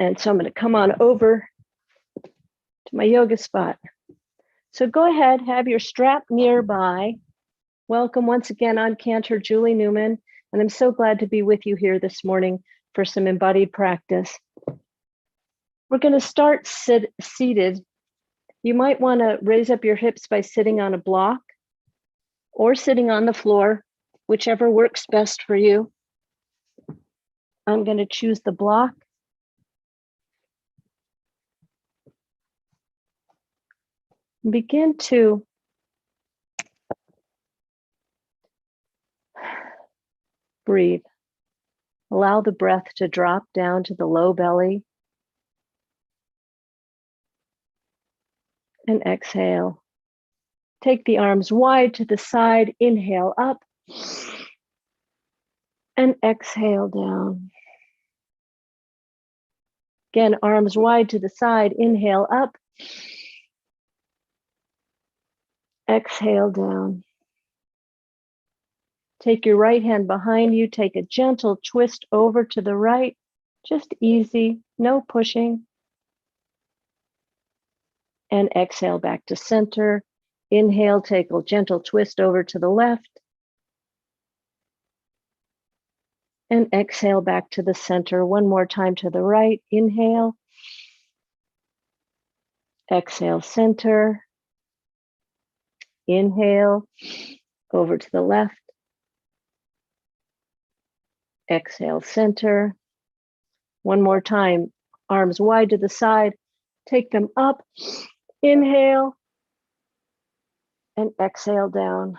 And so I'm going to come on over to my yoga spot. So go ahead, have your strap nearby. Welcome once again. I'm Cantor, Julie Newman, and I'm so glad to be with you here this morning for some embodied practice. We're going to start seated. You might want to raise up your hips by sitting on a block or sitting on the floor, whichever works best for you. I'm going to choose the block. Begin to breathe. Allow the breath to drop down to the low belly. And exhale. Take the arms wide to the side. Inhale up. And exhale down. Again, arms wide to the side. Inhale up. Exhale down. Take your right hand behind you. Take a gentle twist over to the right. Just easy, no pushing. And exhale back to center. Inhale, take a gentle twist over to the left. And exhale back to the center. One more time to the right. Inhale. Exhale, center. Inhale, over to the left. Exhale, center. One more time, arms wide to the side. Take them up. Inhale. And exhale down.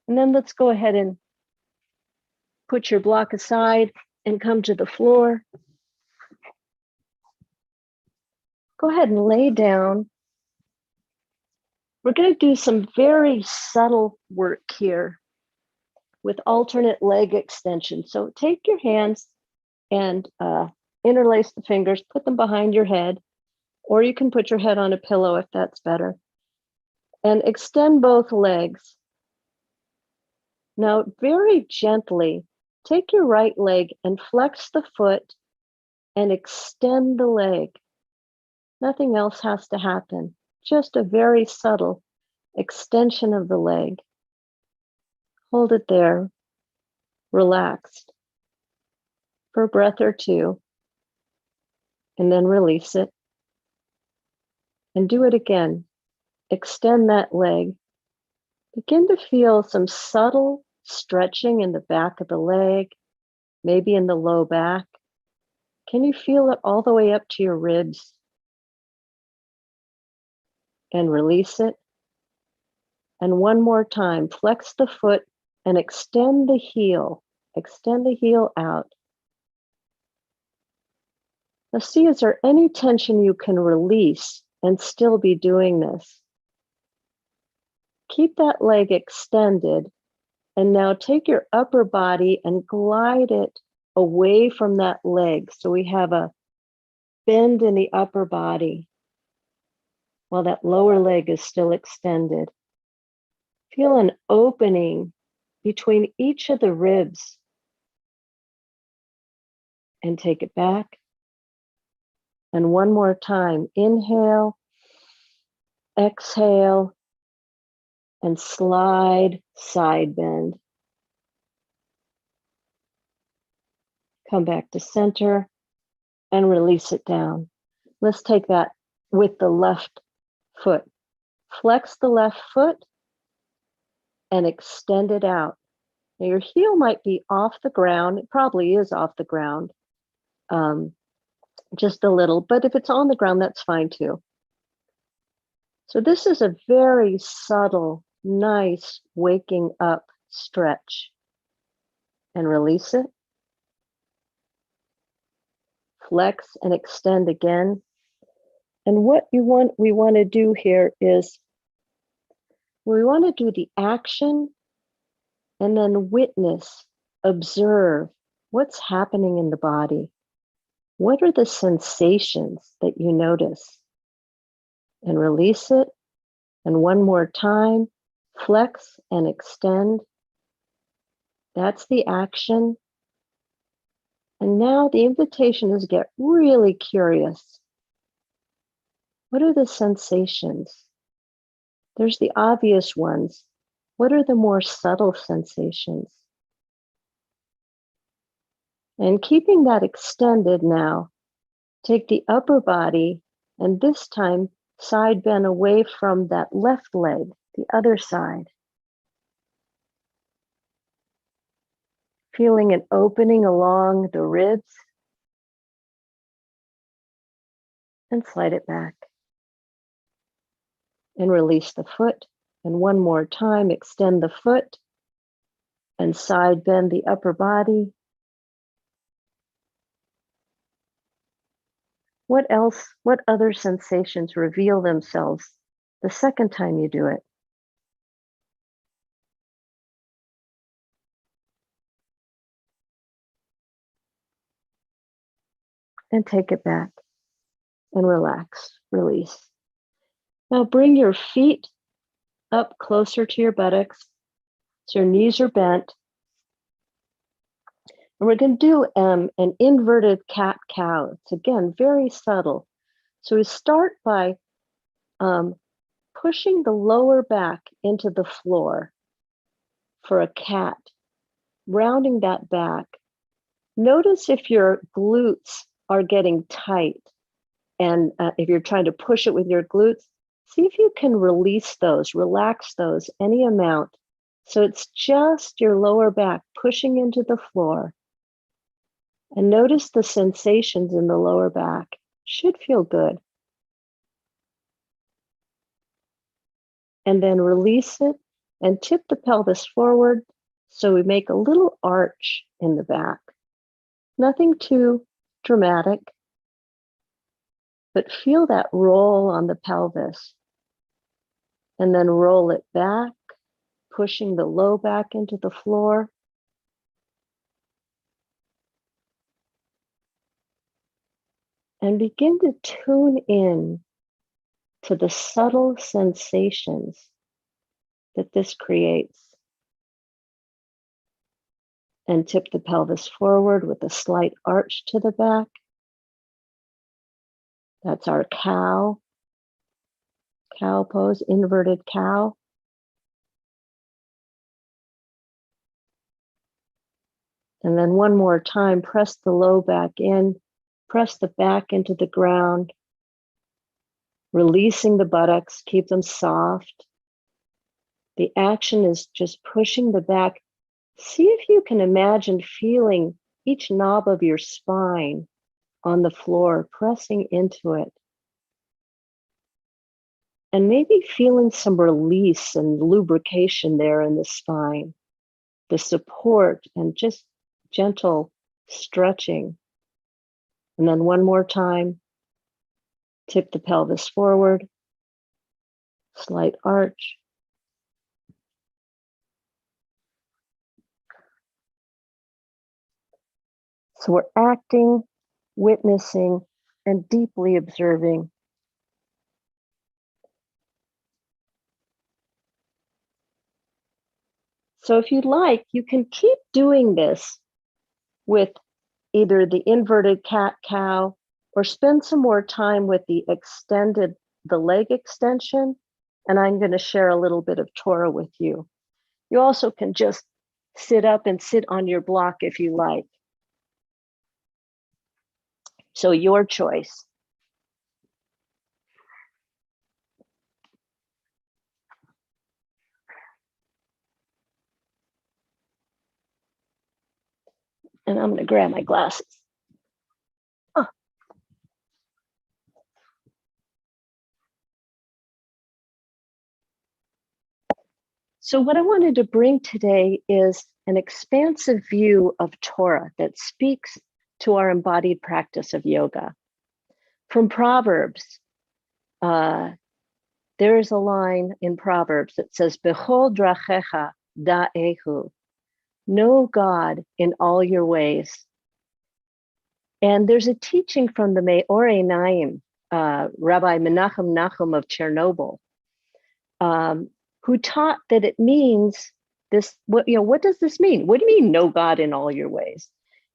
And then let's go ahead and put your block aside and come to the floor. Go ahead and lay down. We're going to do some very subtle work here with alternate leg extension. So take your hands and interlace the fingers, put them behind your head, or you can put your head on a pillow if that's better. And extend both legs. Now, very gently, take your right leg and flex the foot and extend the leg. Nothing else has to happen. Just a very subtle extension of the leg. Hold it there, relaxed, for a breath or two, and then release it. And do it again. Extend that leg. Begin to feel some subtle stretching in the back of the leg, maybe in the low back. Can you feel it all the way up to your ribs? And release it. And one more time, flex the foot and extend the heel. Extend the heel out. Now see, is there any tension you can release and still be doing this? Keep that leg extended. And now take your upper body and glide it away from that leg. So we have a bend in the upper body while that lower leg is still extended. Feel an opening between each of the ribs. And take it back. And one more time, inhale, exhale, and slide, side bend. Come back to center and release it down. Let's take that with the left foot. Flex the left foot and extend it out. Now your heel might be off the ground. It probably is off the ground, just a little, but if it's on the ground, that's fine too. So this is a very subtle, nice waking up stretch. And release it. Flex and extend again. And what we want to do here is we want to do the action and then witness, observe what's happening in the body. What are the sensations that you notice? And release it. And one more time, flex and extend. That's the action. And now the invitation is get really curious. What are the sensations? There's the obvious ones. What are the more subtle sensations? And keeping that extended now, take the upper body and this time side bend away from that left leg, the other side. Feeling an opening along the ribs and slide it back. And release the foot. And one more time, extend the foot and side bend the upper body. What else, what other sensations reveal themselves the second time you do it? And take it back and relax, release. Now bring your feet up closer to your buttocks so your knees are bent. And we're going to do an inverted cat-cow. It's again very subtle. So we start by pushing the lower back into the floor for a cat, rounding that back. Notice if your glutes are getting tight, and if you're trying to push it with your glutes, see if you can release those, relax those any amount. So it's just your lower back pushing into the floor. And notice the sensations in the lower back. Should feel good. And then release it and tip the pelvis forward so we make a little arch in the back. Nothing too dramatic, but feel that roll on the pelvis. And then roll it back, pushing the low back into the floor. And begin to tune in to the subtle sensations that this creates. And tip the pelvis forward with a slight arch to the back. That's our cow pose, inverted cow. And then one more time, press the low back in, press the back into the ground, releasing the buttocks, keep them soft. The action is just pushing the back. See if you can imagine feeling each knob of your spine on the floor, pressing into it. And maybe feeling some release and lubrication there in the spine, the support and just gentle stretching. And then one more time, tip the pelvis forward, slight arch. So we're acting, witnessing, and deeply observing. So if you'd like, you can keep doing this with either the inverted cat-cow or spend some more time with the leg extension. And I'm going to share a little bit of Torah with you. You also can just sit up and sit on your block if you like. So your choice. And I'm going to grab my glasses. Oh. So what I wanted to bring today is an expansive view of Torah that speaks to our embodied practice of yoga. From Proverbs, there is a line in Proverbs that says, Bechol drachecha da'ehu, know God in all your ways. And there's a teaching from the Me'orei Naim, Rabbi Menachem Nachum of Chernobyl, who taught that it means this. What does this mean? What do you mean, know God in all your ways?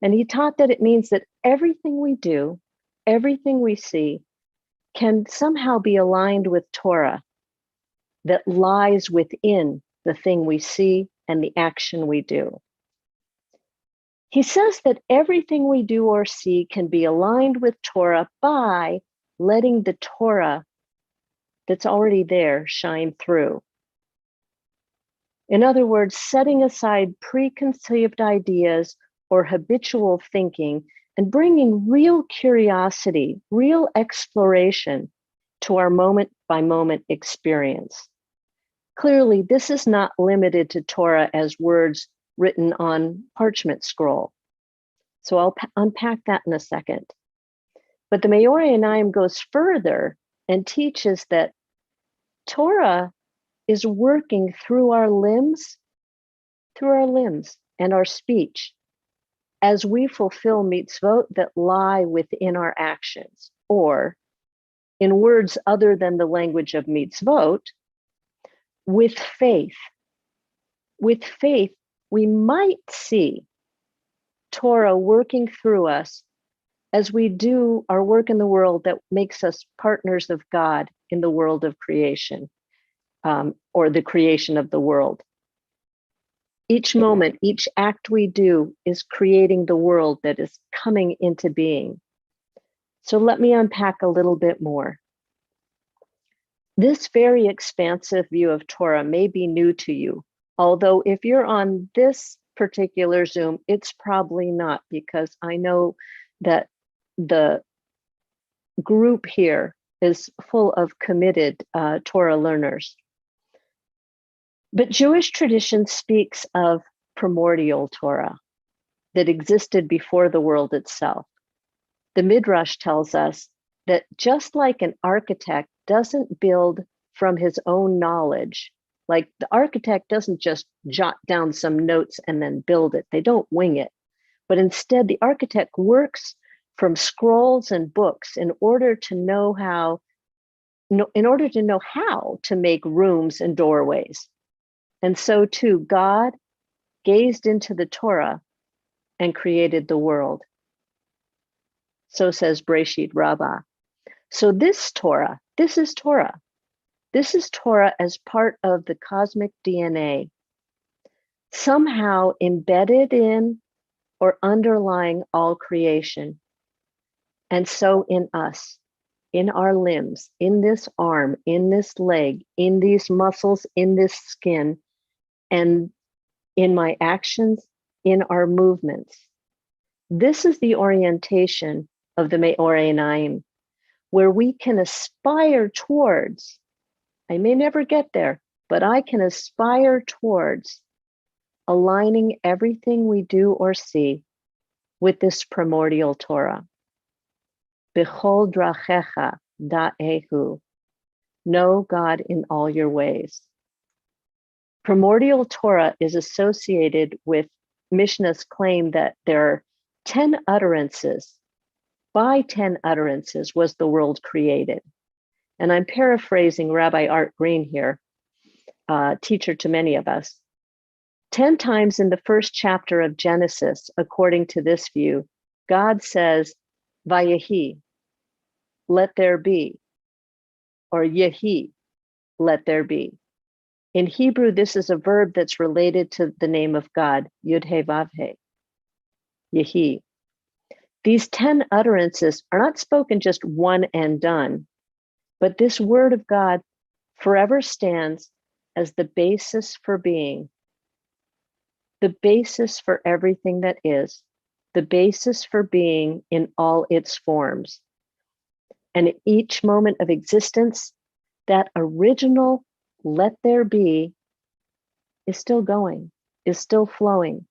And he taught that it means that everything we do, everything we see, can somehow be aligned with Torah that lies within the thing we see and the action we do. He says that everything we do or see can be aligned with Torah by letting the Torah that's already there shine through. In other words, setting aside preconceived ideas or habitual thinking and bringing real curiosity, real exploration to our moment by moment experience. Clearly, this is not limited to Torah as words written on parchment scroll. So I'll unpack that in a second. But the Meor Einayim goes further and teaches that Torah is working through our limbs and our speech as we fulfill mitzvot that lie within our actions, or in words other than the language of mitzvot, with faith. With faith, we might see Torah working through us as we do our work in the world that makes us partners of God in the world of creation, or the creation of the world. Each moment, each act we do is creating the world that is coming into being. So let me unpack a little bit more. This very expansive view of Torah may be new to you, although if you're on this particular Zoom, it's probably not, because I know that the group here is full of committed Torah learners. But Jewish tradition speaks of primordial Torah that existed before the world itself. The Midrash tells us that just like an architect doesn't build from his own knowledge, like the architect doesn't just jot down some notes and then build it. They don't wing it. But instead, the architect works from scrolls and books in order to know how to make rooms and doorways. And so too, God gazed into the Torah and created the world. So says Breshit Rabbah. So this is Torah. This is Torah as part of the cosmic DNA, somehow embedded in or underlying all creation. And so in us, in our limbs, in this arm, in this leg, in these muscles, in this skin, and in my actions, in our movements. This is the orientation of the Meor Einayim, where we can aspire towards, I may never get there, but I can aspire towards aligning everything we do or see with this primordial Torah. B'chol drachecha da'ehu. Know God in all your ways. Primordial Torah is associated with Mishnah's claim that there are 10 utterances. By 10 utterances was the world created. And I'm paraphrasing Rabbi Art Green here, teacher to many of us. 10 times in the first chapter of Genesis, according to this view, God says, Vayehi, let there be, or Yehi, let there be. In Hebrew, this is a verb that's related to the name of God, Yud-He Vav-He, Yehi. These 10 utterances are not spoken just one and done, but this word of God forever stands as the basis for being, the basis for everything that is, the basis for being in all its forms. And at each moment of existence, that original let there be is still going, is still flowing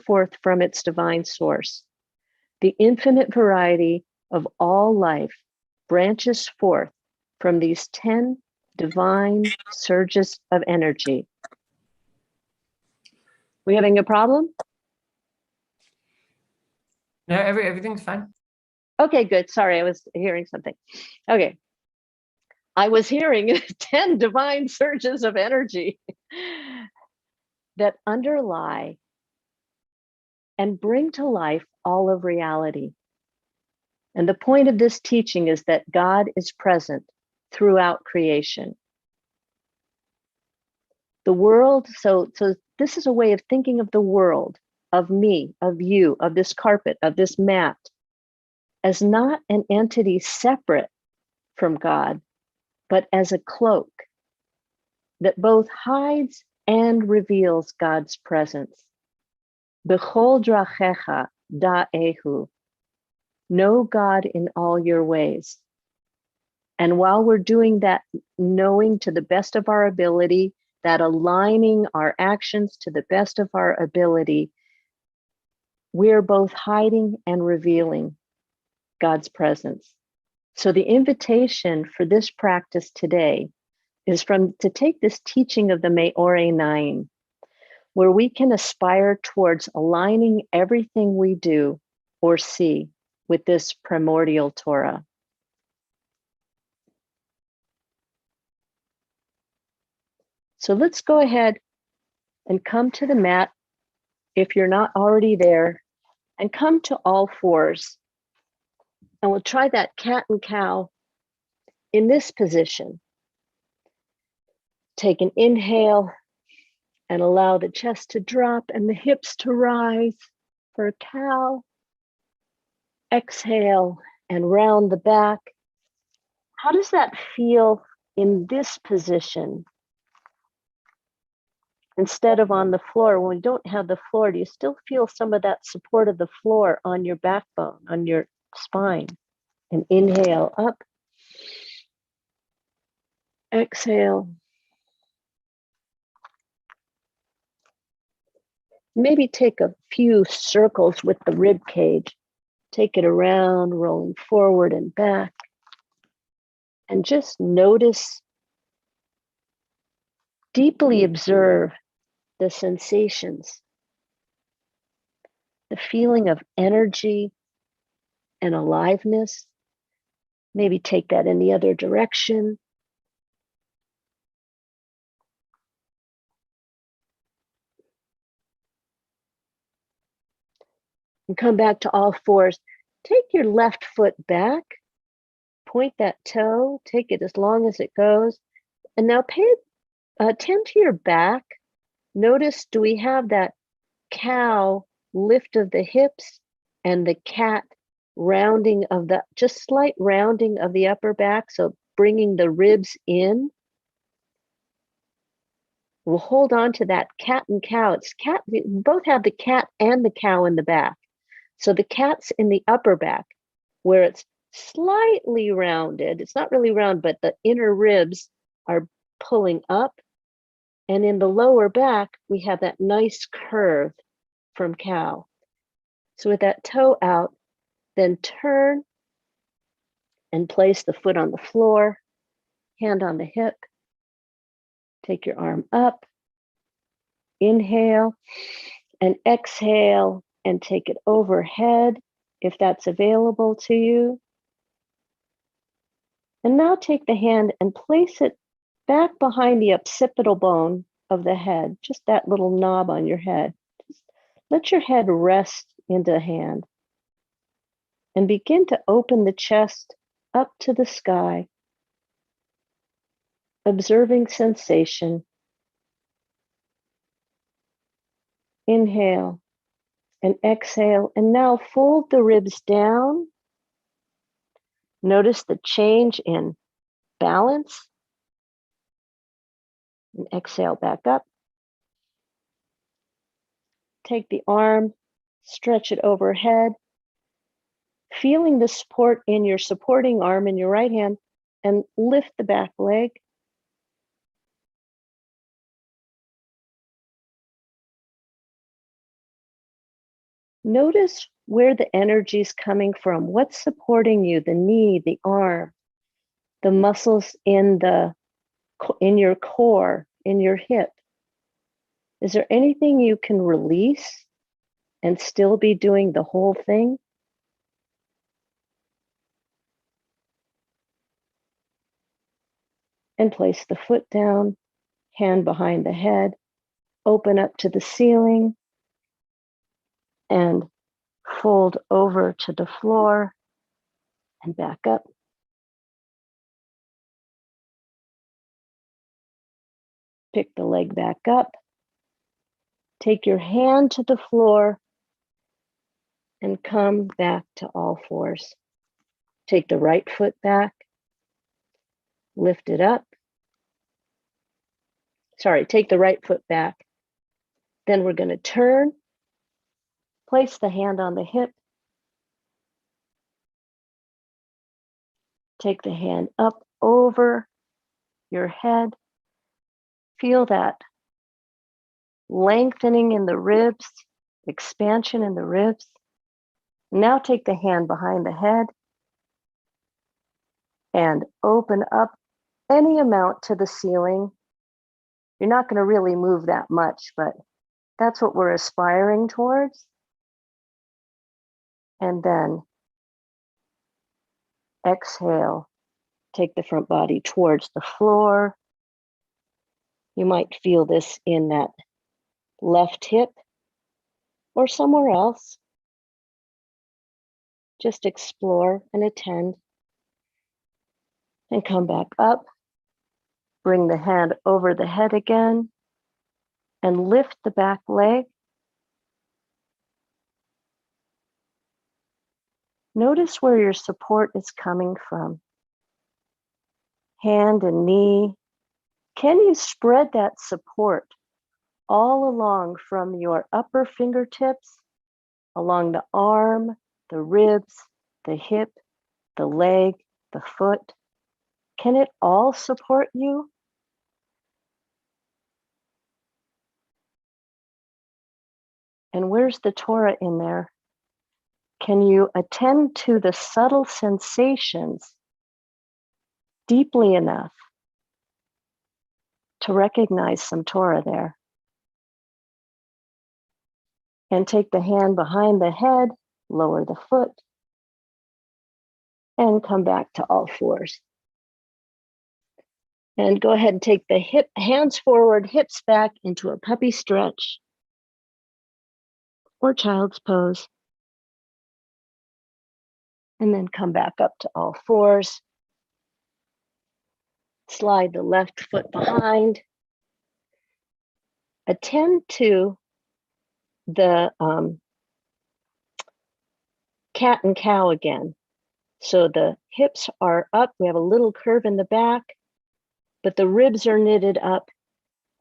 forth from its divine source. The infinite variety of all life branches forth from these 10 divine surges of energy. We having a problem? No, everything's fine. Okay, good. Sorry, I was hearing something. Okay. I was hearing 10 divine surges of energy that underlie and bring to life all of reality. And the point of this teaching is that God is present throughout creation. The world, so this is a way of thinking of the world, of me, of you, of this carpet, of this mat, as not an entity separate from God, but as a cloak that both hides and reveals God's presence. B'chol drachecha da'ehu. Know God in all your ways. And while we're doing that, knowing to the best of our ability, that aligning our actions to the best of our ability, we're both hiding and revealing God's presence. So the invitation for this practice today is to take this teaching of the Me'ore 9, where we can aspire towards aligning everything we do or see with this primordial Torah. So let's go ahead and come to the mat if you're not already there, and come to all fours. And we'll try that cat and cow in this position. Take an inhale and allow the chest to drop and the hips to rise for a cow. Exhale and round the back. How does that feel in this position? Instead of on the floor, when we don't have the floor, do you still feel some of that support of the floor on your backbone, on your spine? And inhale up. Exhale. Maybe take a few circles with the rib cage. Take it around, rolling forward and back. And just notice, deeply observe the sensations, the feeling of energy and aliveness. Maybe take that in the other direction. And come back to all fours. Take your left foot back, point that toe, take it as long as it goes. And now attend to your back. Notice, do we have that cow lift of the hips and the cat rounding of the, just slight rounding of the upper back, so bringing the ribs in. We'll hold on to that cat and cow. It's cat, we both have the cat and the cow in the back. So the cat's in the upper back where it's slightly rounded. It's not really round, but the inner ribs are pulling up. And in the lower back, we have that nice curve from cow. So with that toe out, then turn and place the foot on the floor, hand on the hip. Take your arm up, inhale and exhale and take it overhead if that's available to you. And now take the hand and place it back behind the occipital bone of the head, just that little knob on your head. Just let your head rest into the hand and begin to open the chest up to the sky, observing sensation. Inhale and exhale, and now fold the ribs down. Notice the change in balance. And exhale back up. Take the arm, stretch it overhead, feeling the support in your supporting arm in your right hand, and lift the back leg. Notice where the energy is coming from. What's supporting you? The knee, the arm, the muscles in your core, in your hip. Is there anything you can release and still be doing the whole thing? And place the foot down, hand behind the head, open up to the ceiling. and fold over to the floor and back up. Pick the leg back up. Take your hand to the floor and come back to all fours. Take the right foot back, lift it up. Sorry, take the right foot back. Then we're going to turn, place the hand on the hip, take the hand up over your head. Feel that lengthening in the ribs, expansion in the ribs. Now take the hand behind the head and open up any amount to the ceiling. You're not going to really move that much, but that's what we're aspiring towards. And then exhale, take the front body towards the floor. You might feel this in that left hip or somewhere else. Just explore and attend. And come back up. Bring the hand over the head again and lift the back leg. Notice where your support is coming from. Hand and knee. Can you spread that support all along from your upper fingertips, along the arm, the ribs, the hip, the leg, the foot? Can it all support you? And where's the Torah in there? Can you attend to the subtle sensations deeply enough to recognize some Torah there? And take the hand behind the head, lower the foot, and come back to all fours. And go ahead and take the hands forward, hips back into a puppy stretch or child's pose. And then come back up to all fours. Slide the left foot behind. Attend to the cat and cow again. So the hips are up. We have a little curve in the back, but the ribs are knitted up.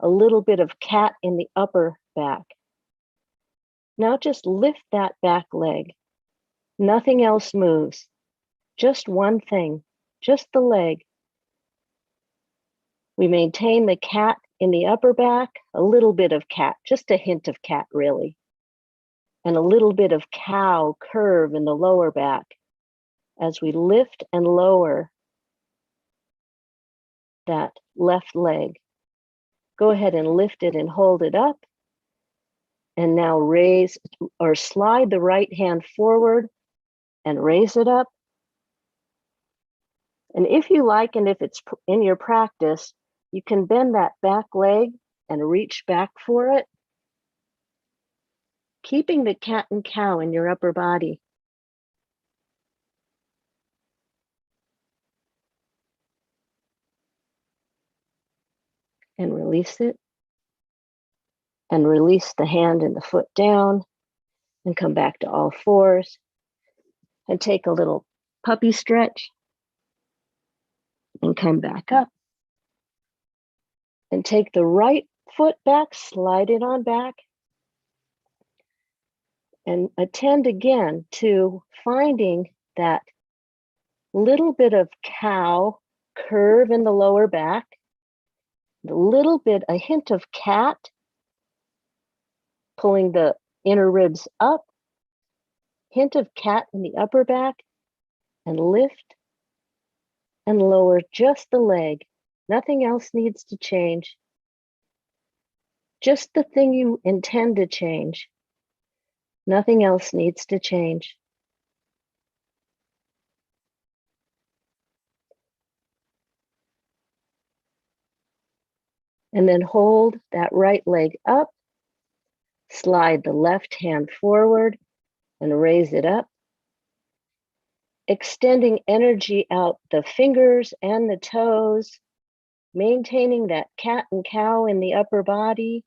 A little bit of cat in the upper back. Now just lift that back leg. Nothing else moves. Just one thing, just the leg. We maintain the cat in the upper back, a little bit of cat, just a hint of cat really, and a little bit of cow curve in the lower back as we lift and lower that left leg. Go ahead and lift it and hold it up. And now raise or slide the right hand forward and raise it up. And if you like, and if it's in your practice, you can bend that back leg and reach back for it, keeping the cat and cow in your upper body. And release it. And release the hand and the foot down and come back to all fours and take a little puppy stretch and come back up and take the right foot back, slide it on back and attend again to finding that little bit of cow curve in the lower back, a hint of cat, pulling the inner ribs up, hint of cat in the upper back, and lift and lower just the leg. Nothing else needs to change. Just the thing you intend to change. Nothing else needs to change. And then hold that right leg up Slide the left hand forward and raise it up, extending energy out the fingers and the toes, maintaining that cat and cow in the upper body.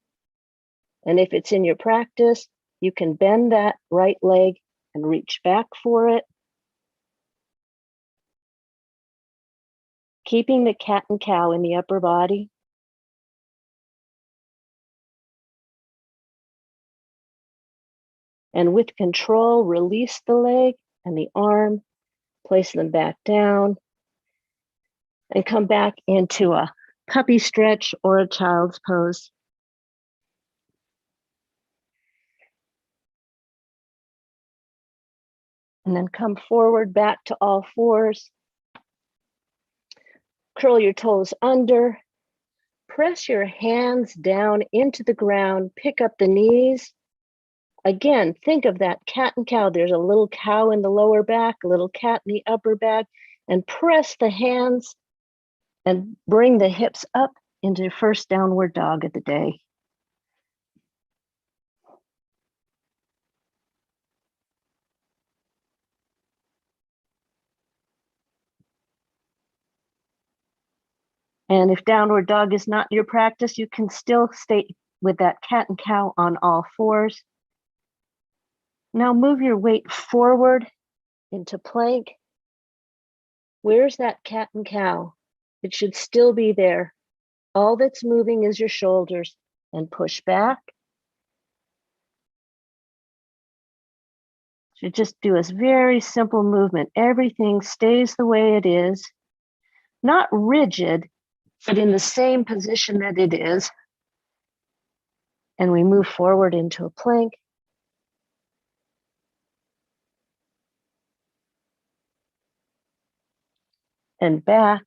And if it's in your practice, you can bend that right leg and reach back for it. Keeping the cat and cow in the upper body. And with control, release the leg and the arm, place them back down, and come back into a puppy stretch or a child's pose. And then come forward back to all fours. Curl your toes under. Press your hands down into the ground. Pick up the knees. Again, think of that cat and cow. There's a little cow in the lower back, a little cat in the upper back, and press the hands and bring the hips up into your first downward dog of the day. And if downward dog is not your practice, you can still stay with that cat and cow on all fours. Now move your weight forward into plank. Where's that cat and cow? It should still be there. All that's moving is your shoulders, and push back. So just do a very simple movement. Everything stays the way it is, not rigid, but in the same position that it is. And we move forward into a plank. And back.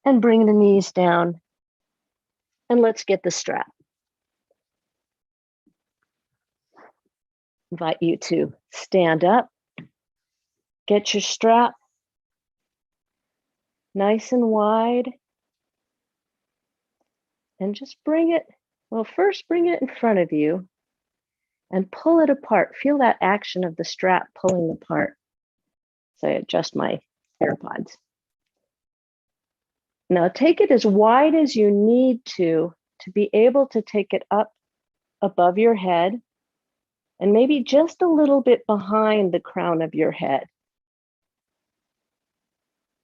And bring the knees down. And let's get the strap. Invite you to stand up. Get your strap nice and wide. And just bring it, well, first bring it in front of you and pull it apart. Feel that action of the strap pulling apart. So I adjust my AirPods. Now take it as wide as you need to be able to take it up above your head and maybe just a little bit behind the crown of your head.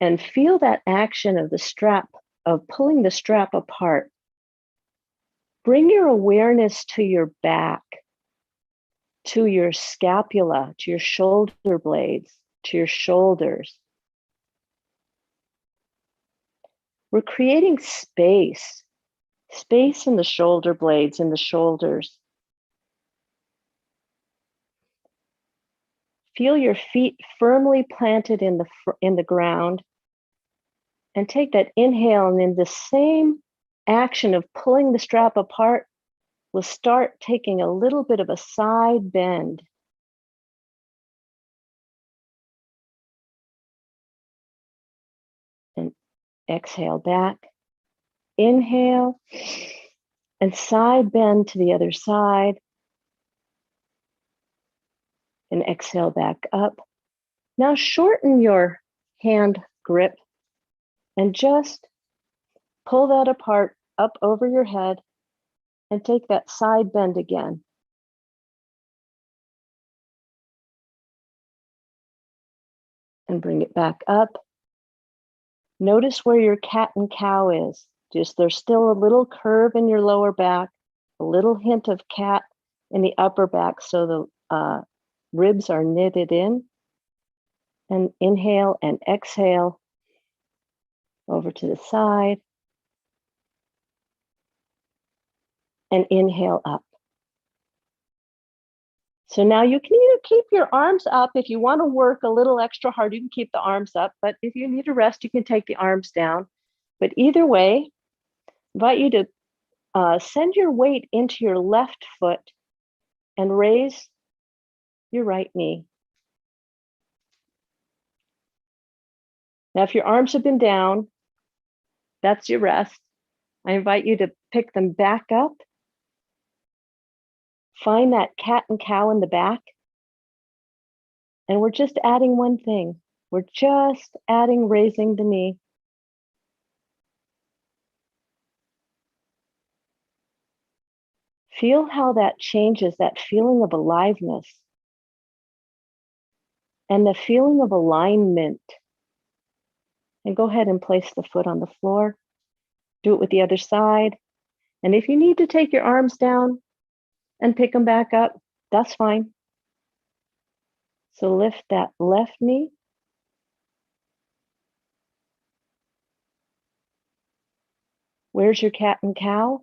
And feel that action of the strap, of pulling the strap apart. Bring your awareness to your back, to your scapula, to your shoulder blades, to your shoulders. We're creating space in the shoulder blades and the shoulders. Feel your feet firmly planted in the ground, and take that inhale, and in the same action of pulling the strap apart, we'll start taking a little bit of a side bend. And exhale back. Inhale and side bend to the other side. And exhale back up. Now shorten your hand grip and just pull that apart up over your head and take that side bend again. And bring it back up. Notice where your cat and cow is. Just there's still a little curve in your lower back, a little hint of cat in the upper back, so the ribs are knitted in. And inhale and exhale over to the side. And inhale up. So now you can either keep your arms up. If you want to work a little extra hard, you can keep the arms up. But if you need to rest, you can take the arms down. But either way, I invite you to send your weight into your left foot and raise your right knee. Now, if your arms have been down, that's your rest. I invite you to pick them back up Find that cat and cow in the back. And we're just adding one thing. We're just adding raising the knee. Feel how that changes, that feeling of aliveness and the feeling of alignment. And go ahead and place the foot on the floor. Do it with the other side. And if you need to take your arms down and pick them back up, that's fine. So lift that left knee. Where's your cat and cow?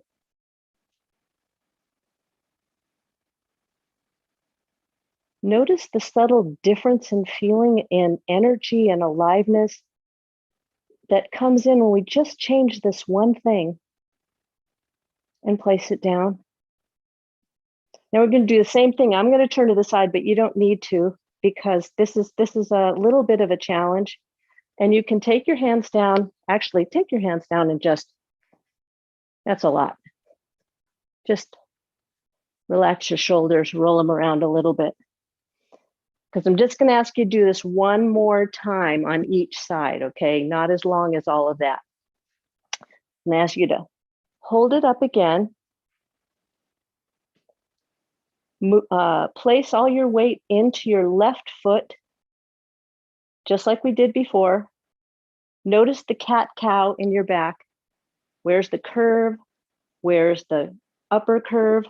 Notice the subtle difference in feeling and energy and aliveness that comes in when we just change this one thing and place it down. Now we're going to do the same thing. I'm going to turn to the side, but you don't need to, because this is a little bit of a challenge. And you can take your hands down, actually take your hands down and just, that's a lot. Just relax your shoulders, roll them around a little bit. Because I'm just going to ask you to do this one more time on each side, okay? Not as long as all of that. And ask you to hold it up again. Place all your weight into your left foot, just like we did before. Notice the cat-cow in your back. Where's the curve? Where's the upper curve?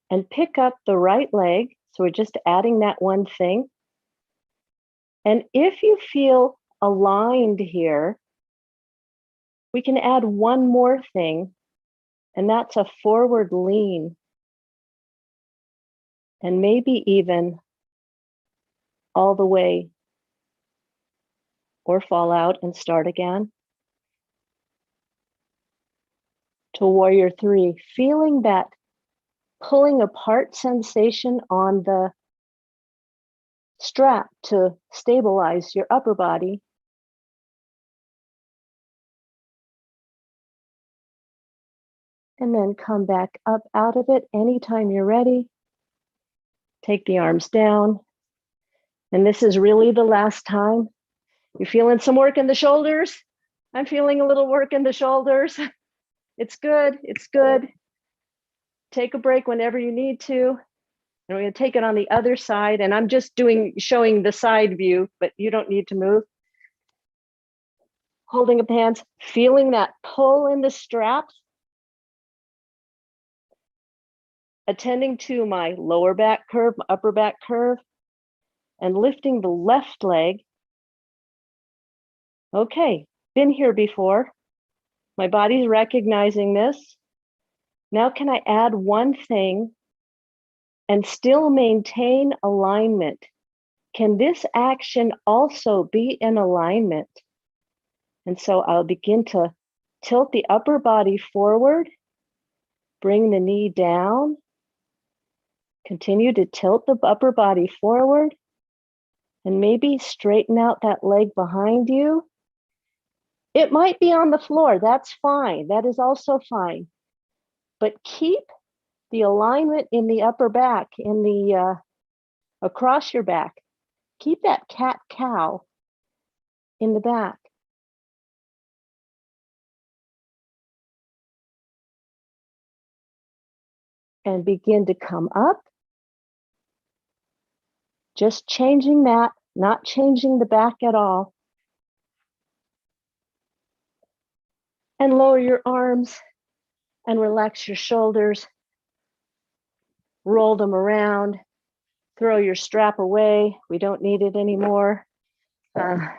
And pick up the right leg. So we're just adding that one thing. And if you feel aligned here, we can add one more thing, and that's a forward lean. And maybe even all the way, or fall out and start again. To warrior three, feeling that pulling apart sensation on the strap to stabilize your upper body. And then come back up out of it anytime you're ready. Take the arms down. And this is really the last time. You're feeling some work in the shoulders? I'm feeling a little work in the shoulders. It's good, it's good. Take a break whenever you need to. And we're going to take it on the other side. And I'm just showing the side view, but you don't need to move. Holding up the hands, feeling that pull in the straps. Attending to my lower back curve, my upper back curve, and lifting the left leg. Okay, been here before. My body's recognizing this. Now can I add one thing and still maintain alignment? Can this action also be in alignment? And so I'll begin to tilt the upper body forward, bring the knee down, continue to tilt the upper body forward, and maybe straighten out that leg behind you. It might be on the floor, that's fine, that is also fine. But keep the alignment in the upper back, in the across your back. Keep that cat-cow in the back. And begin to come up. Just changing that, not changing the back at all. And lower your arms and relax your shoulders. Roll them around. Throw your strap away. We don't need it anymore. How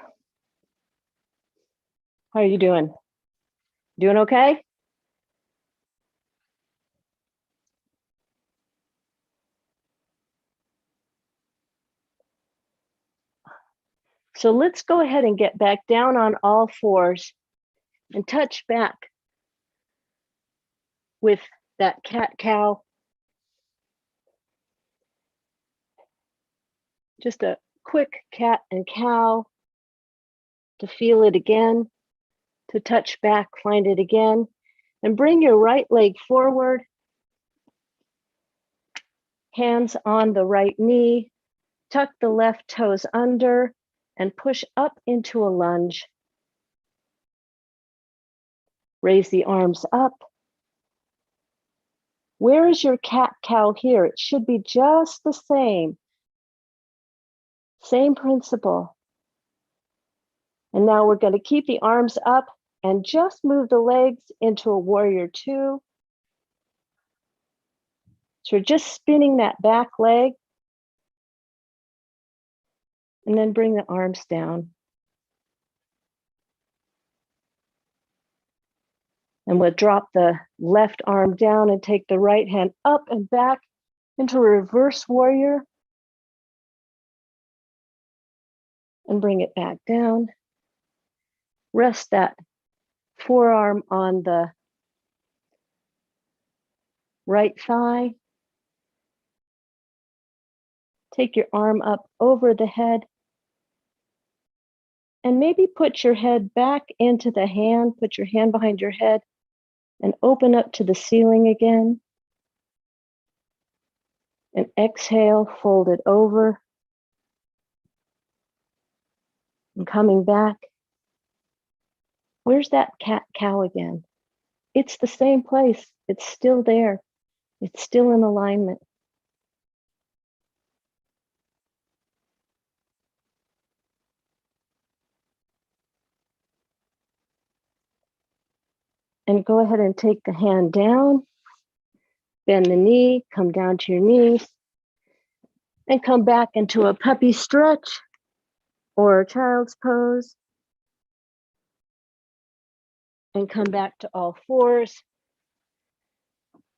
are you doing? Doing okay? So let's go ahead and get back down on all fours and touch back with that cat-cow. Just a quick cat and cow to feel it again, to touch back, find it again, and bring your right leg forward Hands on the right knee, tuck the left toes under and push up into a lunge. Raise the arms up. Where is your cat-cow here? It should be just the same. Same principle. And now we're going to keep the arms up and just move the legs into a warrior two. So we're just spinning that back leg. And then bring the arms down. And we'll drop the left arm down and take the right hand up and back into a reverse warrior. And bring it back down. Rest that forearm on the right thigh. Take your arm up over the head. And maybe put your head back into the hand, put your hand behind your head, and open up to the ceiling again. And exhale, fold it over. And coming back. Where's that cat-cow again? It's the same place. It's still there. It's still in alignment. And go ahead and take the hand down, bend the knee, come down to your knees, and come back into a puppy stretch or a child's pose. And come back to all fours.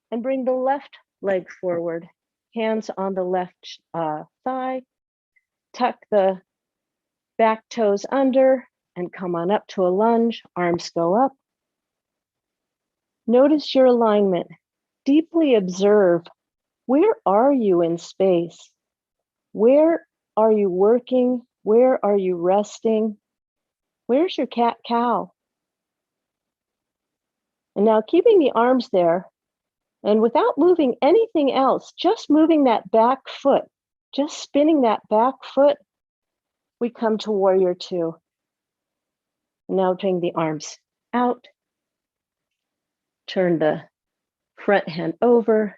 And bring the left leg forward, hands on the left thigh. Tuck the back toes under and come on up to a lunge. Arms go up. Notice your alignment. Deeply observe, where are you in space? Where are you working? Where are you resting? Where's your cat-cow? And now keeping the arms there, and without moving anything else, just moving that back foot, just spinning that back foot, we come to warrior two. Now bring the arms out. Turn the front hand over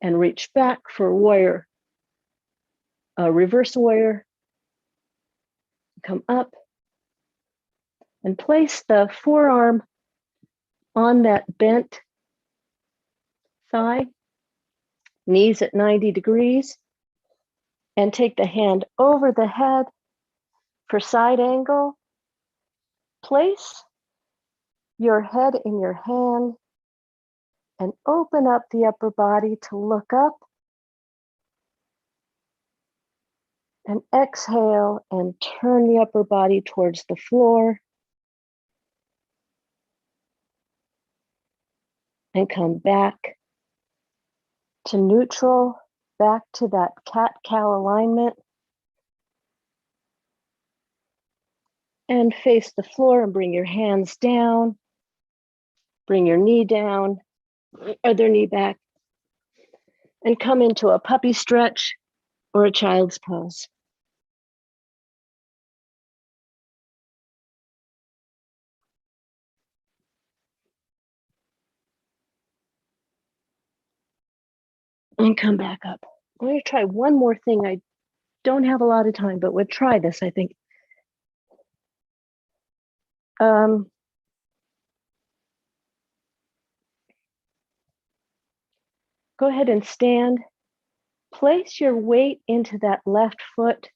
and reach back for warrior, reverse warrior. Come up and place the forearm on that bent thigh, knees at 90 degrees, and take the hand over the head for side angle. Place your head in your hand and open up the upper body to look up. And exhale and turn the upper body towards the floor. And come back to neutral, back to that cat-cow alignment. And face the floor and bring your hands down. Bring your knee down, other knee back. And come into a puppy stretch or a child's pose. And come back up. I'm going to try one more thing. I don't have a lot of time, but we'll try this, I think. Go ahead and stand. Place your weight into that left foot.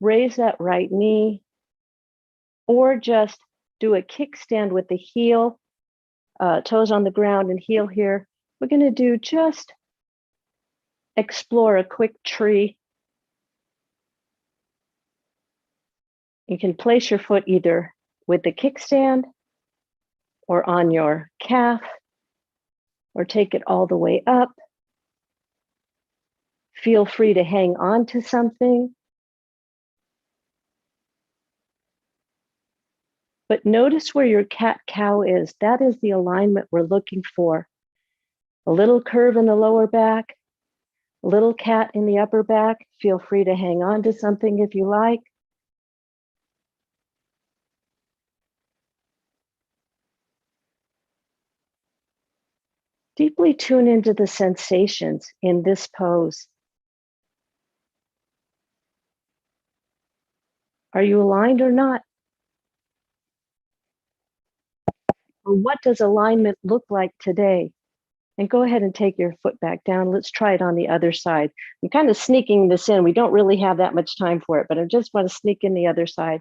Raise that right knee. Or just do a kickstand with the heel, toes on the ground and heel here. We're going to do just explore a quick tree. You can place your foot either with the kickstand or on your calf, or take it all the way up. Feel free to hang on to something. But notice where your cat-cow is. That is the alignment we're looking for. A little curve in the lower back, a little cat in the upper back. Feel free to hang on to something if you like. Deeply tune into the sensations in this pose. Are you aligned or not? Or what does alignment look like today? And go ahead and take your foot back down. Let's try it on the other side. I'm kind of sneaking this in. We don't really have that much time for it, but I just want to sneak in the other side.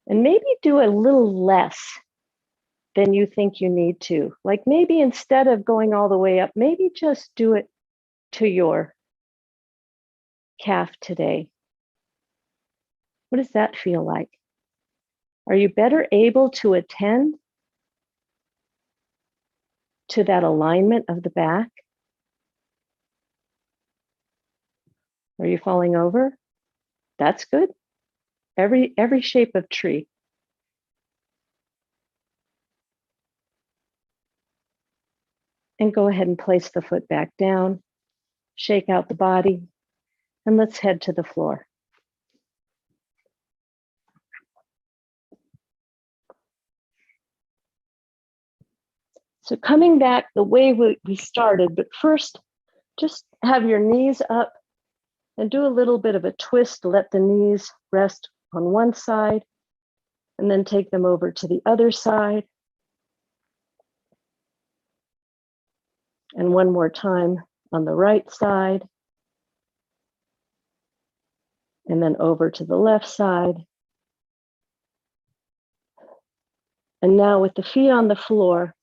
And maybe do a little less than you think you need to. Like maybe instead of going all the way up, maybe just do it to your calf today. What does that feel like? Are you better able to attend to that alignment of the back? Are you falling over? That's good. Every shape of tree. And go ahead and place the foot back down, shake out the body, and let's head to the floor. So coming back the way we started, but first, just have your knees up and do a little bit of a twist. Let the knees rest on one side and then take them over to the other side. And one more time on the right side. And then over to the left side. And now with the feet on the floor,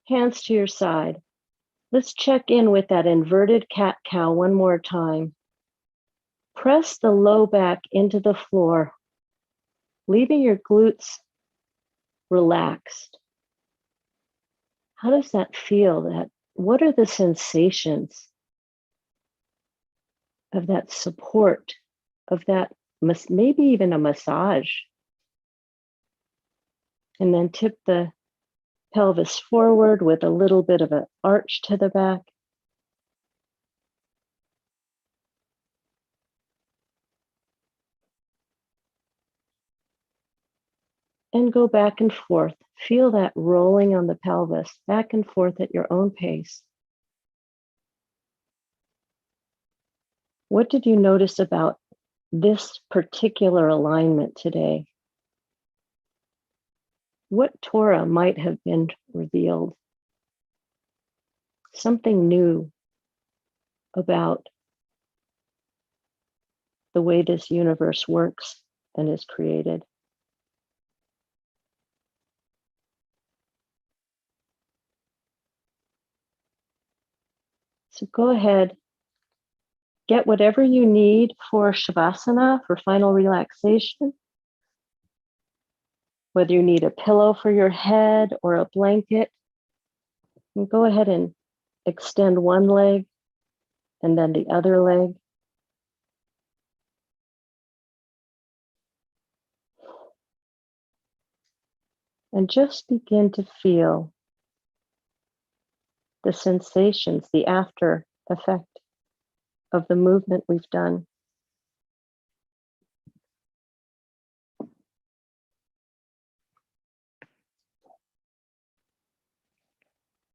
hands to your side, let's check in with that inverted cat-cow one more time. Press the low back into the floor, leaving your glutes relaxed. How does that feel? What are the sensations of that support, of that, maybe even a massage? And then tip the pelvis forward with a little bit of an arch to the back. And go back and forth. Feel that rolling on the pelvis, back and forth at your own pace. What did you notice about this particular alignment today? What Torah might have been revealed? Something new about the way this universe works and is created. So go ahead, get whatever you need for Shavasana, for final relaxation. Whether you need a pillow for your head or a blanket, and go ahead and extend one leg and then the other leg. And just begin to feel the sensations, the after effect of the movement we've done.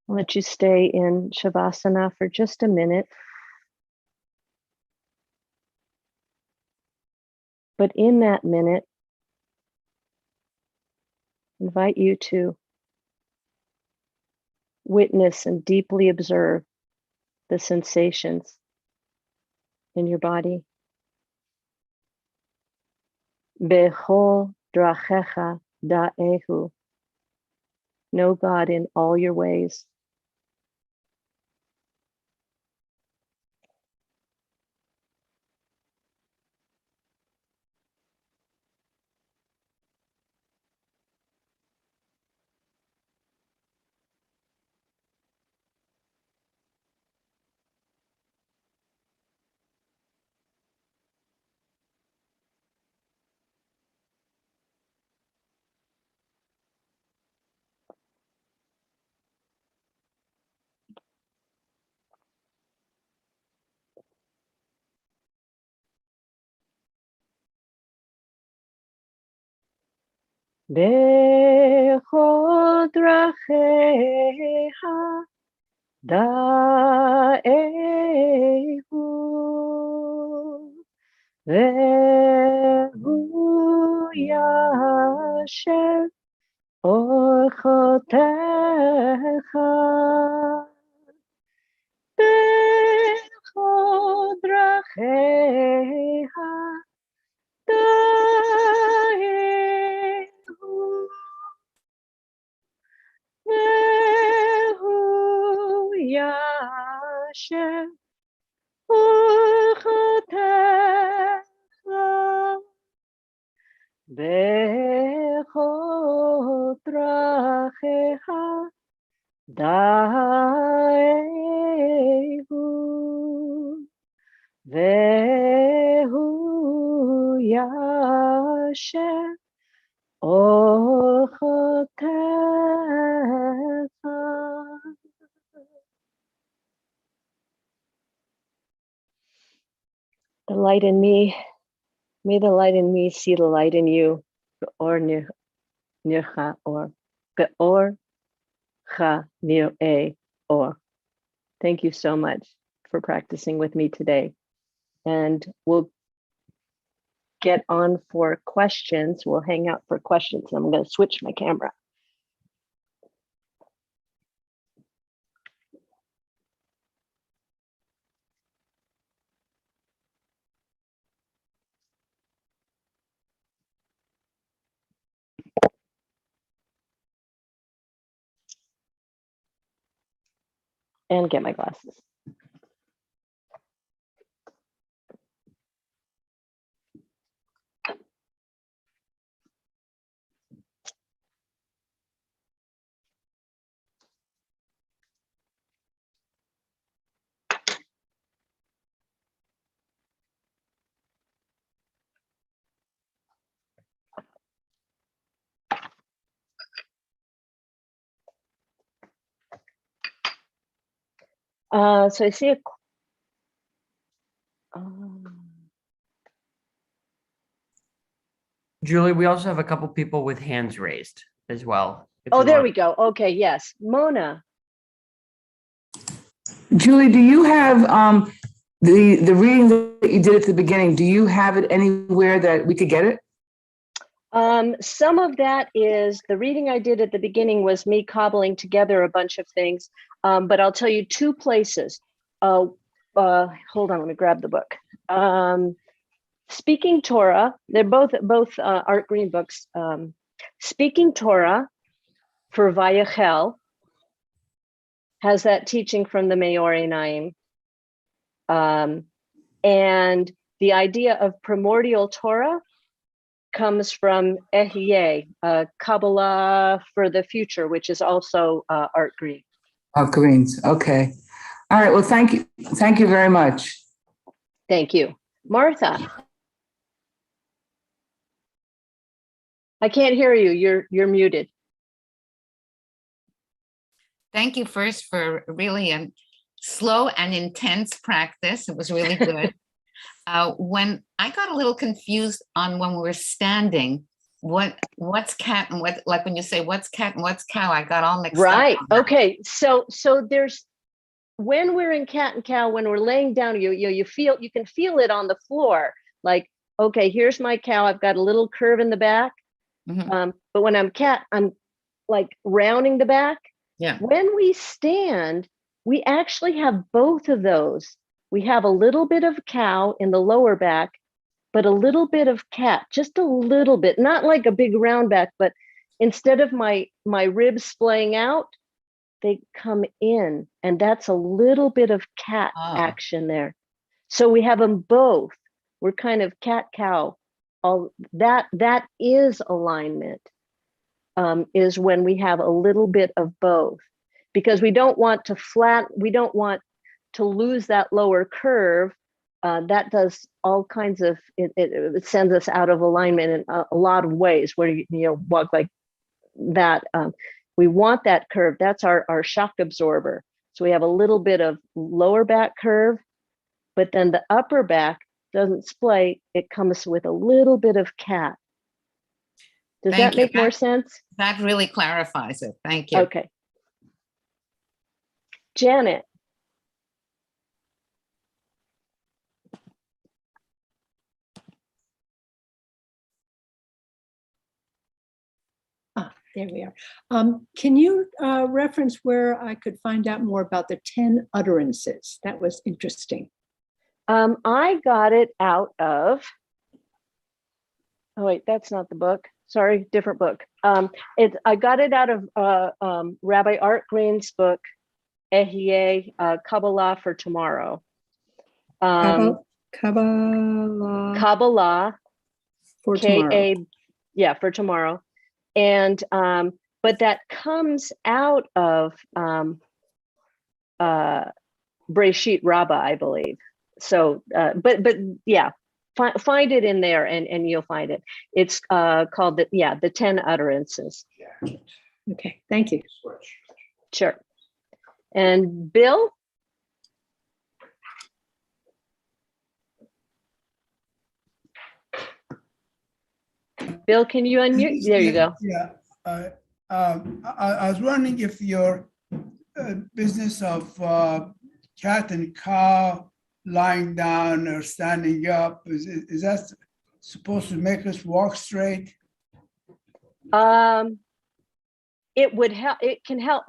I'll let you stay in Shavasana for just a minute. But in that minute, I invite you to witness and deeply observe the sensations in your body. Bechol drachecha da'ehu. Know God in all your ways. בכל דרכיה דאהו, והוא ישב אורחותיך בכל דרכיה דאהו, והוא ישב אורחותיך בכל דרכיה דאהו, והוא ישב אורחותיך. The light in me, may the light in me see the light in you, or nircha, or be'or cha nir'eh or. Thank you so much for practicing with me today. And we'll get on for questions. We'll hang out for questions. I'm going to switch my camera. And get my glasses. So I see a Julie, we also have a couple people with hands raised as well. oh, there we go. Okay, yes. Mona. Julie, do you have the reading that you did at the beginning? Do you have it anywhere that we could get it? Some of that is the reading I did at the beginning was me cobbling together a bunch of things. But I'll tell you two places. Hold on, let me grab the book. Speaking Torah, they're both Art Green books. Speaking Torah for Vayachel has that teaching from the Meori Naim. And the idea of primordial Torah comes from Ehyeh, Kabbalah for the Future, which is also Art Green. Art Greens, okay. All right, well, thank you. Thank you very much. Thank you. Martha. I can't hear you. You're muted. Thank you first for really a slow and intense practice. It was really good. When I got a little confused on when we were standing, what's cat and what, like when you say what's cat and what's cow, I got all mixed up. Right. Okay. So there's, when we're in cat and cow, when we're laying down, you can feel it on the floor. Like, okay, here's my cow. I've got a little curve in the back. Mm-hmm. But when I'm cat, I'm like rounding the back. Yeah. When we stand, we actually have both of those. We have a little bit of cow in the lower back, but a little bit of cat, just a little bit, not like a big round back, but instead of my ribs splaying out, they come in, and that's a little bit of cat action there. So we have them both. We're kind of cat cow. All that is alignment, is when we have a little bit of both, because we don't want to lose that lower curve. That does all kinds of, it sends us out of alignment in a lot of ways, where you walk like that. We want that curve. That's our shock absorber. So we have a little bit of lower back curve, but then the upper back doesn't splay. It comes with a little bit of cat. Does Thank that you. make more sense? That really clarifies it. Thank you. Okay. Janet. There we are. Can you reference where I could find out more about the 10 utterances? That was interesting. I got it out of, oh wait, that's not the book. Sorry, different book. I got it out of Rabbi Art Green's book, Ehyeh, Kabbalah for Tomorrow. Kabbalah Kabbalah, for tomorrow. K-A, yeah, for tomorrow. And, but that comes out of Breshit Rabbah, I believe. So, but yeah, find it in there and you'll find it. It's called the 10 utterances. Okay, thank you. Sure. And Bill? Bill, can you unmute? There you go. Yeah. I was wondering if your business of cat and cow lying down or standing up, is that supposed to make us walk straight? It would help. It can help,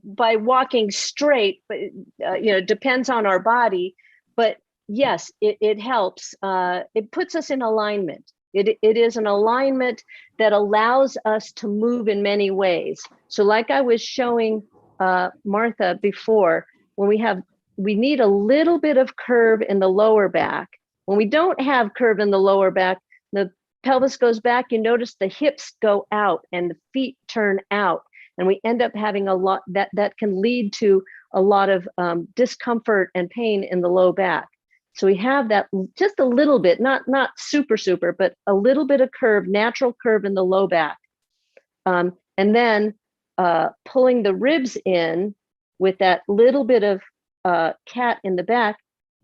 by walking straight, but it depends on our body. But yes, it helps. It puts us in alignment. It is an alignment that allows us to move in many ways. So like I was showing Martha before, when we need a little bit of curve in the lower back. When we don't have curve in the lower back, the pelvis goes back, you notice the hips go out and the feet turn out. And we end up having a lot that can lead to a lot of discomfort and pain in the low back. So we have that just a little bit, not super, but a little bit of curve, natural curve in the low back. And then pulling the ribs in with that little bit of cat in the back,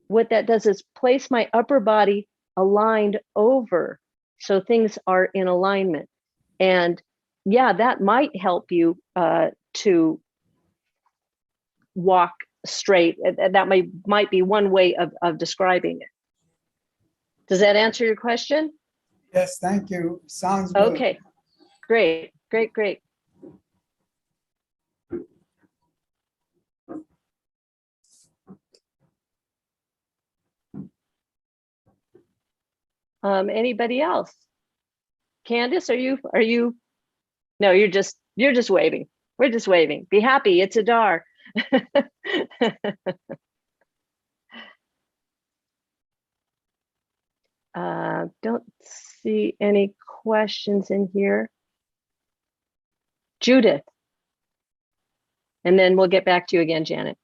what that does is place my upper body aligned over. So things are in alignment. And yeah, that might help you to walk straight. That might be one way of describing it. Does that answer your question? Yes, thank you. Sounds good. Okay, great. Anybody else? Candace, are you? No, you're just waving. We're just waving. Be happy. It's Adar. Don't see any questions in here. Judith. And then we'll get back to you again, Janet.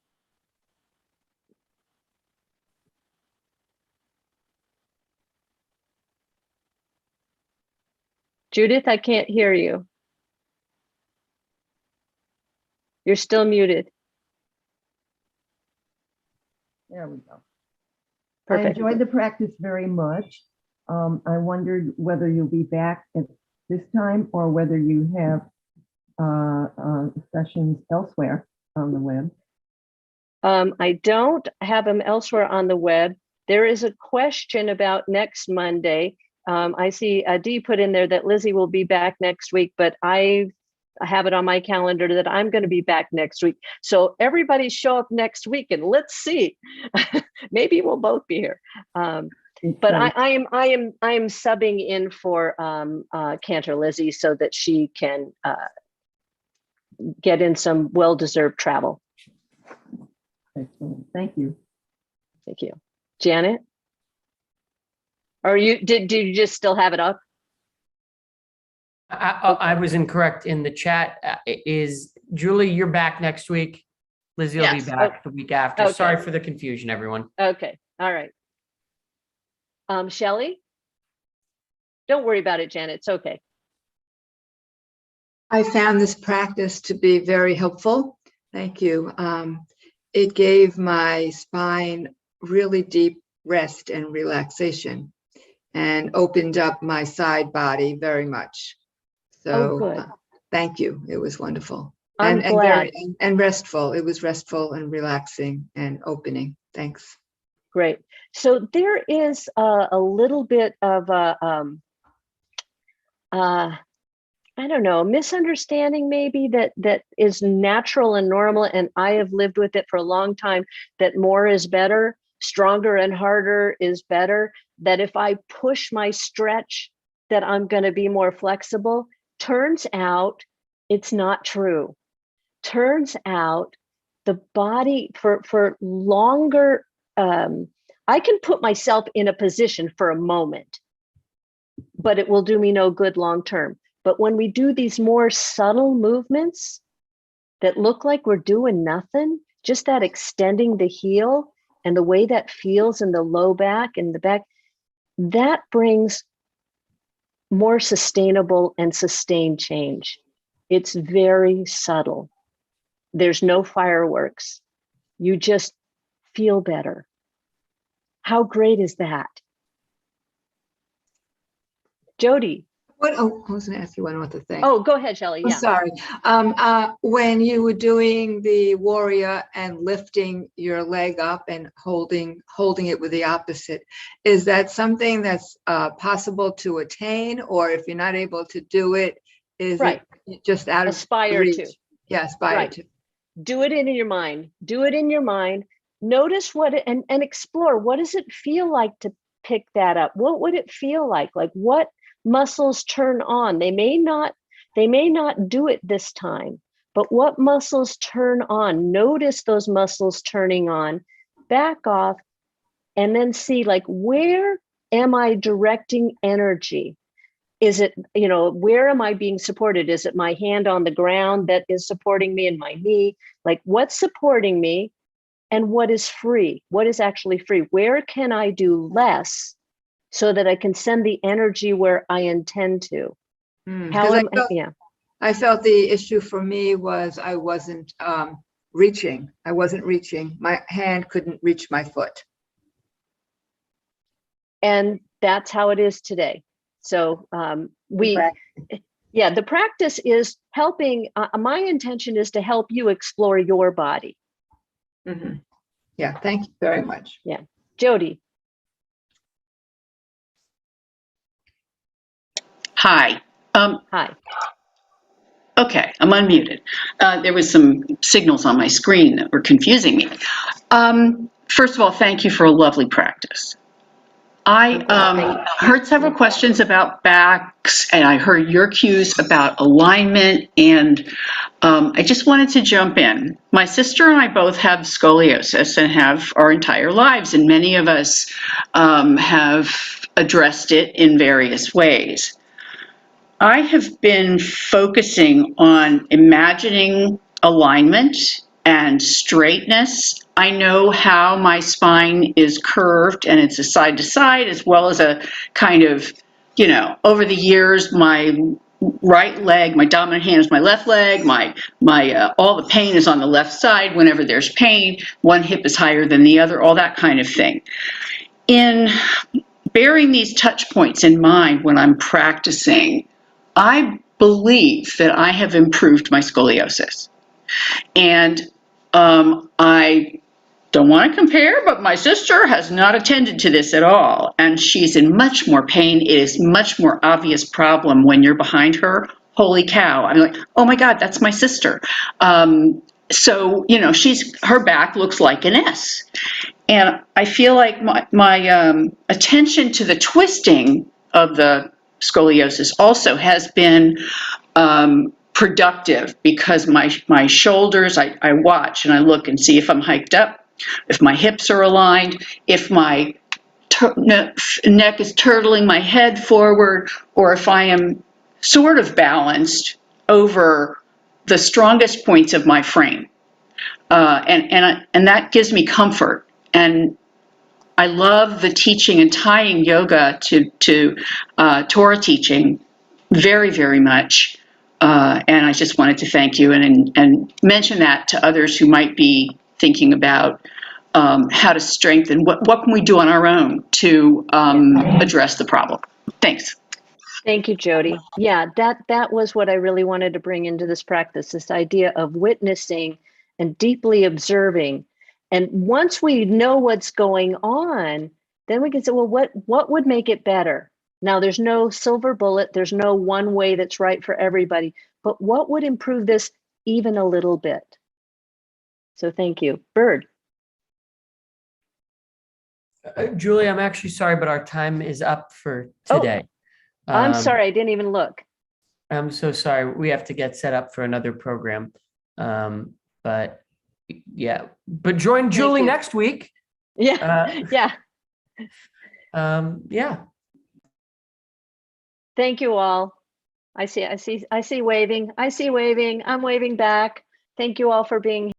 Judith, I can't hear you. You're still muted. There we go. Perfect. I enjoyed the practice very much. I wondered whether you'll be back at this time or whether you have sessions elsewhere on the web. I don't have them elsewhere on the web. There is a question about next Monday. I see Dee put in there that Lizzie will be back next week, but I have it on my calendar that I'm going to be back next week. So everybody show up next week and let's see. Maybe we'll both be here. But I am subbing in for Cantor Lizzie so that she can get in some well-deserved travel. Excellent. Thank you. Thank you. Janet? Or did you just still have it up? I was incorrect in the chat. Is Julie, you're back next week? Lizzie will be back the week after. Okay. Sorry for the confusion, everyone. Okay. All right. Shelley? Don't worry about it, Janet. It's okay. I found this practice to be very helpful. Thank you. It gave my spine really deep rest and relaxation. and opened up my side body very much. So good. thank you. It was wonderful. I'm And glad. and restful. It was restful and relaxing and opening. Thanks. Great. So there is a little bit of a, I don't know, misunderstanding maybe that is natural and normal, and I have lived with it for a long time, that more is better, stronger and harder is better, that if I push my stretch, that I'm going to be more flexible. Turns out it's not true. Turns out the body for longer, I can put myself in a position for a moment, but it will do me no good long term. But when we do these more subtle movements that look like we're doing nothing, just that extending the heel and the way that feels in the low back and the back, that brings more sustainable and sustained change. It's very subtle. There's no fireworks. You just feel better. How great is that? Jody. What? Oh, I was going to ask you one other thing. Oh, go ahead, Shelley. I'm Yeah. sorry. When you were doing the warrior and lifting your leg up and holding it with the opposite, is that something that's possible to attain, or if you're not able to do it, is Right. it just out of Aspire reach? to. Yeah, aspire Right. to. Do it in your mind. Do it in your mind. Notice what it, and explore. What does it feel like to pick that up? What would it feel like? Like what muscles turn on? They may not do it this time, but what muscles turn on? Notice those muscles turning on. Back off and then see, like, where am I directing energy? Is it, where am I being supported? Is it my hand on the ground that is supporting me and my knee? Like, what's supporting me and what is free? What is actually free? Where can I do less so that I can send the energy where I intend to? I felt the issue for me was I wasn't reaching. My hand couldn't reach my foot. And that's how it is today. So the practice is helping. My intention is to help you explore your body. Mm-hmm. Yeah, thank you very much. Yeah. Jody. Hi. Hi. Okay, I'm unmuted. There was some signals on my screen that were confusing me. First of all, thank you for a lovely practice. I heard several questions about backs, and I heard your cues about alignment, and I just wanted to jump in. My sister and I both have scoliosis and have our entire lives, and many of us have addressed it in various ways. I have been focusing on imagining alignment and straightness. I know how my spine is curved, and it's a side to side, as well as a kind of, over the years, my right leg, my dominant hand is my left leg, my all the pain is on the left side. Whenever there's pain, one hip is higher than the other, all that kind of thing. In bearing these touch points in mind when I'm practicing, I believe that I have improved my scoliosis. And I don't want to compare, but my sister has not attended to this at all. And she's in much more pain. It is much more obvious problem when you're behind her. Holy cow. I'm like, oh my God, that's my sister. So, her back looks like an S. And I feel like my attention to the twisting of the scoliosis also has been productive, because my shoulders, I watch and I look and see if I'm hiked up, if my hips are aligned, if my neck is turtling my head forward, or if I am sort of balanced over the strongest points of my frame. And that gives me comfort. And I love the teaching and tying yoga to Torah teaching very, very much. And I just wanted to thank you and mention that to others who might be thinking about how to strengthen, what can we do on our own to address the problem. Thanks. Thank you, Jody. Yeah, that was what I really wanted to bring into this practice, this idea of witnessing and deeply observing. And once we know what's going on, then we can say, well, what would make it better? Now, there's no silver bullet. There's no one way that's right for everybody. But what would improve this even a little bit? So thank you. Bird. Julie, I'm actually sorry, but our time is up for today. I'm sorry, I didn't even look. I'm so sorry. We have to get set up for another program. But yeah, but join Julie you. next week. Yeah, yeah. Yeah. Thank you all. I see waving. I see waving. I'm waving back. Thank you all for being here.